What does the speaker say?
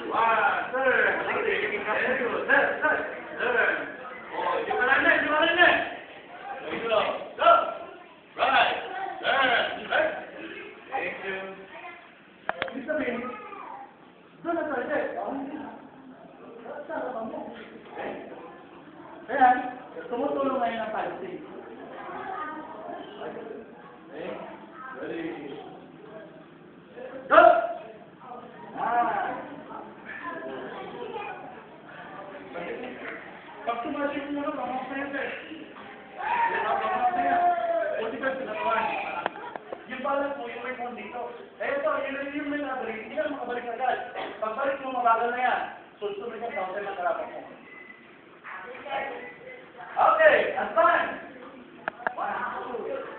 One, turn. Very good. Turn. Oh, di ba lang na? There you go. Go. Right. Turn. Right. Thank you. Ibig sabihin, doon na tayo. Kaya, tumutulong ngayon ang pag-sing. Okay? Ready? Go! Pag tumasip mo na, pamang sa'yo. Kunti ka sinatuan. Yung balat mo, yung may phone dito. Eh ito, yung may nabalik, hindi ka makabalik agad. Pagbalik mo, mabagal na yan. Susunod ka, taon tayo masarapan mo. Okay, and time. 1, 2,